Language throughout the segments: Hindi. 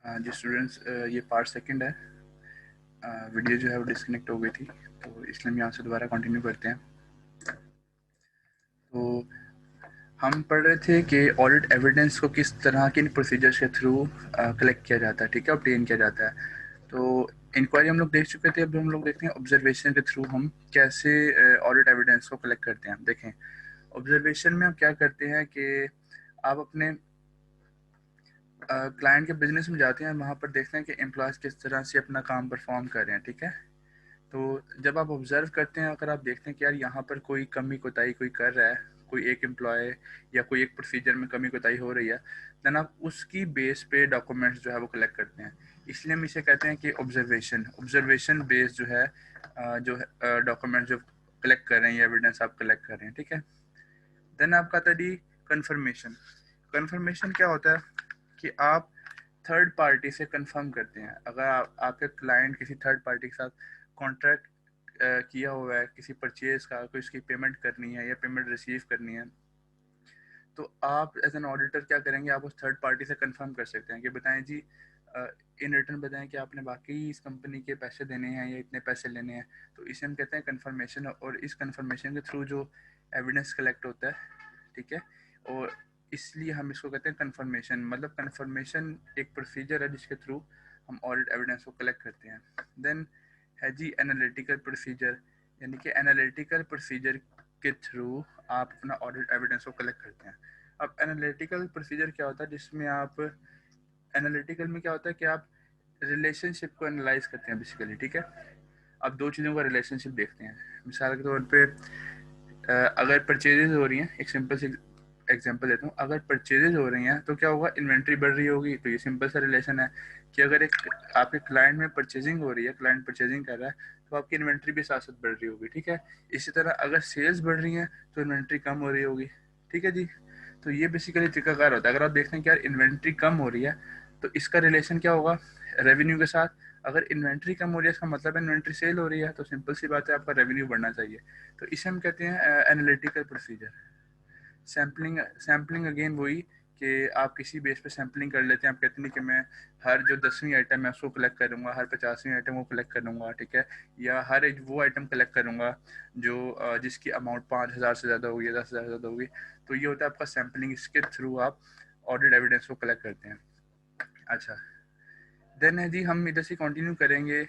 जी स्टूडेंट्स, ये पार्ट सेकंड है। वीडियो जो है वो डिस्कनेक्ट हो गई थी, तो इसलिए हम यहाँ से दोबारा कंटिन्यू करते हैं। तो हम पढ़ रहे थे कि ऑडिट एविडेंस को किस तरह के प्रोसीजर्स के थ्रू कलेक्ट किया जाता है, ठीक है, ऑब्टेन किया जाता है। तो इंक्वायरी हम लोग देख चुके थे, अब हम लोग देखते हैं ऑब्जर्वेशन के थ्रू हम कैसे ऑडिट एविडेंस को कलेक्ट करते हैं। देखें, ऑब्जर्वेशन में हम क्या करते हैं कि आप अपने क्लाइंट के बिजनेस में जाते हैं, वहाँ पर देखते हैं कि एम्प्लॉयज़ किस तरह से अपना काम परफॉर्म कर रहे हैं, ठीक है। तो जब आप ऑब्जर्व करते हैं, अगर आप देखते हैं कि यार यहाँ पर कोई कमी कोताही कोई कर रहा है, कोई एक एम्प्लॉय या कोई एक प्रोसीजर में कमी कोताही हो रही है, देन आप उसकी बेस पे डॉक्यूमेंट्स जो है वो कलेक्ट करते हैं। इसलिए हम इसे कहते हैं कि ऑब्जर्वेशन बेस जो है जो डॉक्यूमेंट जो कलेक्ट कर रहे हैं या एविडेंस आप कलेक्ट कर रहे हैं, ठीक है। देन आपका आता है कन्फर्मेशन। कन्फर्मेशन क्या होता है कि आप थर्ड पार्टी से कंफर्म करते हैं। अगर आपके क्लाइंट किसी थर्ड पार्टी के साथ कॉन्ट्रैक्ट किया हुआ है किसी परचेज का, कोई उसकी पेमेंट करनी है या पेमेंट रिसीव करनी है, तो आप एज एन ऑडिटर क्या करेंगे, आप उस थर्ड पार्टी से कंफर्म कर सकते हैं कि बताएं जी, इन रिटर्न बताएं कि आपने वाकई इस कंपनी के पैसे देने हैं या इतने पैसे लेने हैं। तो इसे हम कहते हैं कंफर्मेशन, और इस कंफर्मेशन के थ्रू जो एविडेंस कलेक्ट होता है, ठीक है, और इसलिए हम इसको कहते हैं कंफर्मेशन। मतलब कंफर्मेशन एक प्रोसीजर है जिसके थ्रू हम ऑडिट एविडेंस को कलेक्ट करते हैं। देन है जी एनालिटिकल प्रोसीजर, यानी कि एनालिटिकल प्रोसीजर के थ्रू आप अपना ऑडिट एविडेंस को कलेक्ट करते हैं। अब एनालिटिकल प्रोसीजर क्या होता है, जिसमें आप एनालिटिकल में क्या होता है कि आप रिलेशनशिप को एनालाइज करते हैं बेसिकली, ठीक है। आप दो चीज़ों का रिलेशनशिप देखते हैं। मिसाल के तौर पे अगर परचेजेज हो रही हैं, एक सिंपल सी एग्जांपल देता हूँ, अगर परचेजेज हो रही हैं तो क्या होगा, इन्वेंट्री बढ़ रही होगी। तो ये सिंपल सा रिलेशन है कि अगर एक आपके क्लाइंट में परचेजिंग हो रही है, क्लाइंट परचेजिंग कर रहा है, तो आपकी इन्वेंट्री भी साथ साथ बढ़ रही होगी, ठीक है। इसी तरह अगर सेल्स बढ़ रही हैं तो इन्वेंट्री कम हो रही होगी, ठीक है जी। तो ये बेसिकली तरीकाकार होता है। अगर आप देखते हैं कि यार इन्वेंट्री कम हो रही है, तो इसका रिलेशन क्या होगा रेवेन्यू के साथ। अगर इन्वेंट्री कम हो रही है, इसका मतलब इन्वेंट्री सेल हो रही है, तो सिंपल सी बात है, आपका रेवेन्यू बढ़ना चाहिए। तो इसे हम कहते हैं analytical procedure. Sampling sampling again वही कि आप किसी बेस पे सैम्पलिंग कर लेते हैं। आप कहते हैं कि मैं हर जो 10वीं आइटम है उसको कलेक्ट करूँगा, हर 50वीं आइटम को कलेक्ट करूँगा, ठीक है, या हर एक वो आइटम कलेक्ट करूँगा जो जिसकी अमाउंट 5,000 से ज़्यादा होगी या 10,000 से ज़्यादा होगी। तो ये होता है आपका सैम्पलिंग। इसके थ्रू आप ऑडिट एविडेंस को कलेक्ट करते हैं। अच्छा, देन है जी, हम इधर से कंटिन्यू करेंगे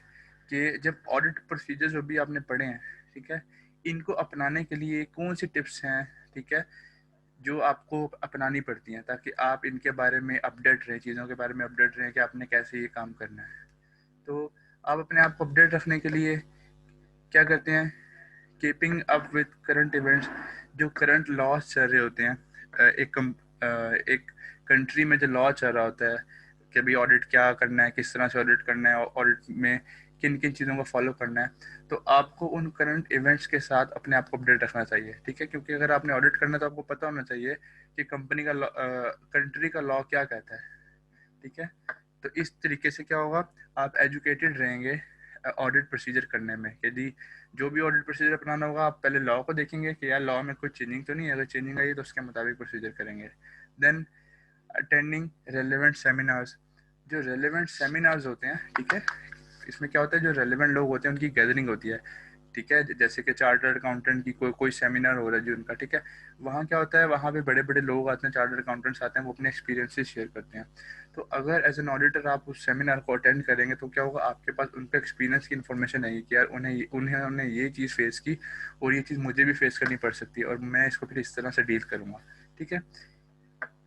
कि जब ऑडिट प्रोसीजर जो भी आपने पढ़े हैं, ठीक है, इनको अपनाने के लिए कौन सी टिप्स हैं, ठीक है, जो आपको अपनानी पड़ती हैं ताकि आप इनके बारे में अपडेट रहें, चीज़ों के बारे में अपडेट रहें कि आपने कैसे ये काम करना है। तो आप अपने आप को अपडेट रखने के लिए क्या करते हैं, keeping up with current events. जो करंट लॉज चल रहे होते हैं एक कंट्री में, जो लॉ चल रहा होता है कि अभी ऑडिट क्या करना है, किस तरह से ऑडिट करना है, ऑडिट में किन किन चीज़ों को फॉलो करना है, तो आपको उन करंट इवेंट्स के साथ अपने आप को अपडेट रखना चाहिए, ठीक है। क्योंकि अगर आपने ऑडिट करना है तो आपको पता होना चाहिए कि कंपनी का कंट्री का लॉ क्या कहता है, ठीक है। तो इस तरीके से क्या होगा, आप एजुकेटेड रहेंगे ऑडिट प्रोसीजर करने में। यदि जो भी ऑडिट प्रोसीजर अपनाना होगा, आप पहले लॉ को देखेंगे कि यार लॉ में कोई चेंजिंग तो नहीं है, अगर चेंजिंग आई तो उसके मुताबिक प्रोसीजर करेंगे। Then attending relevant seminars. जो रेलिवेंट सेमिनार्स होते हैं, ठीक है, इसमें क्या होता है, जो रेलिवेंट लोग होते हैं उनकी गैदरिंग होती है, ठीक है। जैसे कि चार्टर्ड अकाउंटेंट की कोई सेमिनार हो रहा है जो उनका, ठीक है, वहाँ क्या होता है, वहाँ पे बड़े बड़े लोग आते हैं, चार्टर्ड अकाउंटेंट्स आते हैं, वो अपने एक्सपीरियंसेस शेयर करते हैं। तो अगर एज एन ऑडिटर आप उस सेमिनार को अटेंड करेंगे तो क्या होगा, आपके पास उनका एक्सपीरियंस की इन्फॉर्मेशन आएगी कि यार उन्होंने ये चीज़ फेस की और ये चीज़ मुझे भी फेस करनी पड़ सकती है और मैं इसको फिर इस तरह से डील करूँगा, ठीक है।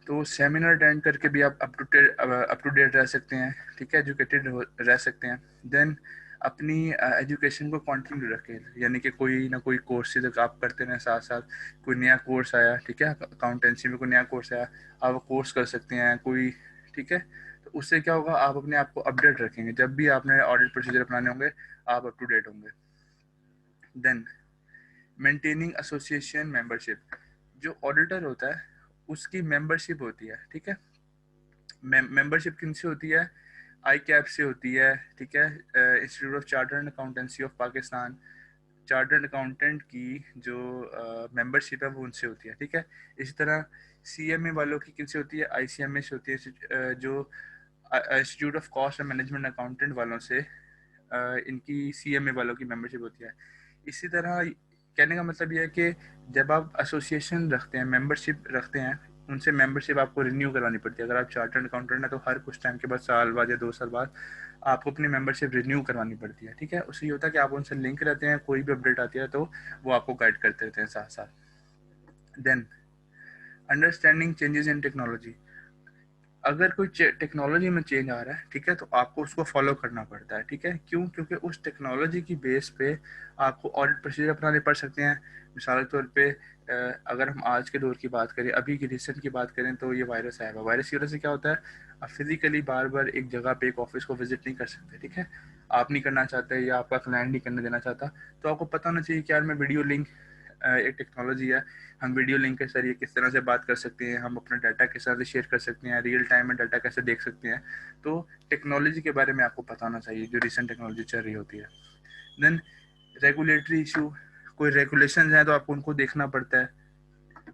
तो सेमिनार अटेंड करके भी आप अप टू डेट रह सकते हैं, ठीक है, एजुकेटेड रह सकते हैं। देन अपनी एजुकेशन को कंटिन्यू रखें, यानी कि कोई ना कोई कोर्सेज आप करते रहें साथ साथ। कोई नया कोर्स आया, ठीक है, अकाउंटेंसी में कोई नया कोर्स आया, आप कोर्स कर सकते हैं कोई, ठीक है। तो उससे क्या होगा, आप अपने आप को अपडेट रखेंगे, जब भी आपने ऑडिट प्रोसीजर अपनाने होंगे आप अप टू डेट होंगे। Then maintaining association membership. जो ऑडिटर होता है उसकी मेंबरशिप होती है, ठीक है। मेंबरशिप किन से होती है, आई कैप से होती है, ठीक है, institute of chartered accountancy of Pakistan. Chartered accountant की जो मेंबरशिप है वो उनसे होती है, ठीक है। इसी तरह सीएमए वालों की किन से होती है, आईसीएमए से होती है, जो institute of cost and management accountant वालों से इनकी CMA वालों की मेंबरशिप होती है। इसी तरह कहने का मतलब ये है कि जब आप एसोसिएशन रखते हैं, मेंबरशिप रखते हैं, उनसे मेंबरशिप आपको रिन्यू करवानी पड़ती है। अगर आप चार्टर्ड अकाउंटेंट हैं तो हर कुछ टाइम के बाद, साल बाद या 2 साल बाद, आपको अपनी मेंबरशिप रिन्यू करवानी पड़ती है, ठीक है। उससे ये होता है कि आप उनसे लिंक रहते हैं, कोई भी अपडेट आती है तो वो आपको गाइड करते रहते हैं साथ साथ। Then understanding changes in technology. अगर कोई टेक्नोलॉजी में चेंज आ रहा है, ठीक है, तो आपको उसको फॉलो करना पड़ता है, ठीक है। क्यों? क्योंकि उस टेक्नोलॉजी की बेस पे आपको ऑडिट प्रोसीजर अपनाने पड़ सकते हैं। मिसाल के तौर पे अगर हम आज के दौर की बात करें, अभी की रिसेंट की बात करें, तो ये वायरस आया हुआ। वायरस की वजह से क्या होता है, आप फिजिकली बार बार एक जगह पे, एक ऑफिस को विजिट नहीं कर सकते, ठीक है। आप नहीं करना चाहते या आपका क्लाइंट नहीं करने देना चाहता, तो आपको पता होना चाहिए कि यार मैं वीडियो लिंक, एक टेक्नोलॉजी है, हम वीडियो लिंक के जरिए किस तरह से बात कर सकते हैं, हम अपना डाटा किस तरह से शेयर कर सकते हैं, रियल टाइम में डाटा कैसे देख सकते हैं। तो टेक्नोलॉजी के बारे में आपको पता होना चाहिए, जो रिसेंट टेक्नोलॉजी चल रही होती है। देन रेगुलेटरी इशू, कोई रेगुलेशन है तो आपको उनको देखना पड़ता है।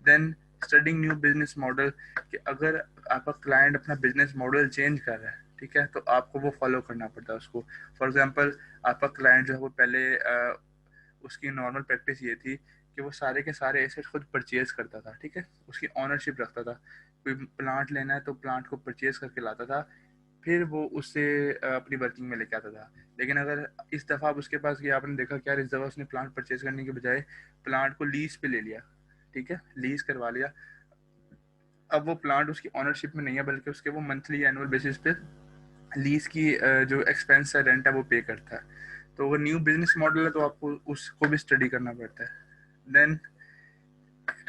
Then studying new business model, कि अगर आपका क्लाइंट अपना बिजनेस मॉडल चेंज कर रहा है, ठीक है, तो आपको वो फॉलो करना पड़ता है उसको। फॉर एग्जांपल, आपका क्लाइंट जो है वो पहले उसकी नॉर्मल प्रैक्टिस ये थी कि वो सारे के सारे एसेट खुद परचेज करता था, ठीक है, उसकी ऑनरशिप रखता था। कोई प्लांट लेना है तो प्लांट को परचेज करके लाता था, फिर वो उससे अपनी वर्किंग में लेके आता था। लेकिन अगर इस दफ़ा आप उसके पास गया, आपने देखा कि यार इस दफ़ा उसने प्लांट परचेज करने के बजाय प्लांट को लीज पे ले लिया, ठीक है, लीज करवा लिया। अब वो प्लांट उसकी ऑनरशिप में नहीं है, बल्कि उसके वो मंथली एनुअल बेसिस पे लीज की जो एक्सपेंस है, रेंट है, वो पे करता है। तो अगर न्यू बिजनेस मॉडल है तो आपको उसको भी स्टडी करना पड़ता है। देन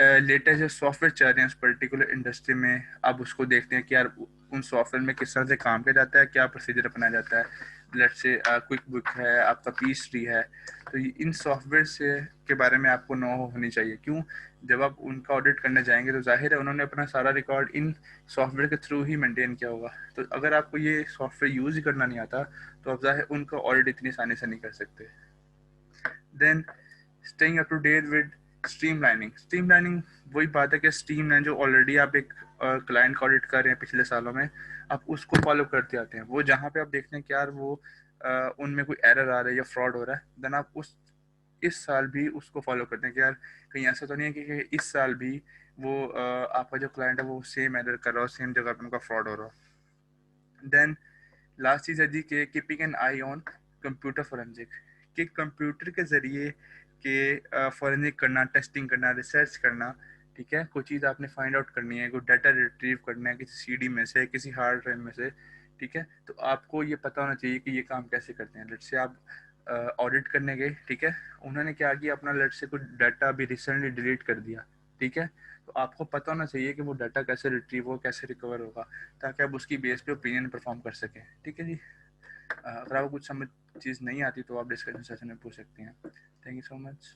लेटेस्ट जो सॉफ्टवेयर चल रहे हैं उस पर्टिकुलर इंडस्ट्री में, आप उसको देखते हैं कि यार उन सॉफ्टवेयर में किस तरह से काम किया जाता है, क्या प्रोसीजर अपनाया जाता है। लेट्स से क्विक बुक है, आपका पीस ट्री है, तो इन सॉफ्टवेयर से के बारे में आपको नो होनी चाहिए। क्यों? जब आप उनका ऑडिट करने जाएंगे तो जाहिर है उन्होंने अपना सारा रिकॉर्ड इन सॉफ्टवेयर के थ्रू ही मेंटेन किया होगा। तो अगर आपको ये सॉफ्टवेयर यूज ही करना नहीं आता, तो आप जाहिर उनका ऑडिट इतनी आसानी से नहीं कर सकते। Then staying up to date with streamlining. Streamlining वही बात है कि स्ट्रीमलाइन जो ऑलरेडी आप एक क्लाइंट का ऑडिट कर रहे हैं पिछले सालों में, आप उसको फॉलो करते आते हैं। वो जहाँ पे आप देखते हैं कि यार वो उनमें कोई एरर आ रहा है या फ्रॉड हो रहा है, देन आप उस इस साल भी उसको फॉलो करते हैं कि यार कहीं ऐसा तो नहीं है कि इस साल भी वो आपका जो क्लाइंट है वो सेम एरर कर रहा हो, सेम जगह पे उनका फ्रॉड हो रहा हो। देन लास्ट चीज़ है जी कि keeping an I on computer forensic, कि कंप्यूटर के ज़रिए के फोरेंसिक करना, टेस्टिंग करना, रिसर्च करना, ठीक है। कोई चीज़ आपने फाइंड आउट करनी है, कोई डाटा रिट्रीव करना है किसी सीडी में से, किसी हार्ड ड्राइव में से, ठीक है, तो आपको ये पता होना चाहिए कि ये काम कैसे करते हैं। लेट से आप ऑडिट करने गए, ठीक है, उन्होंने क्या किया, अपना लेट से कुछ डाटा अभी रिसेंटली डिलीट कर दिया, ठीक है, तो आपको पता होना चाहिए कि वो डाटा कैसे रिट्रीव हो, कैसे रिकवर होगा, ताकि आप उसकी बेस पे ओपिनियन परफॉर्म कर सकें, ठीक है जी। अगर आपको कुछ समझ चीज़ नहीं आती तो आप डिस्कशन सेशन में पूछ सकते हैं। Thank you so much.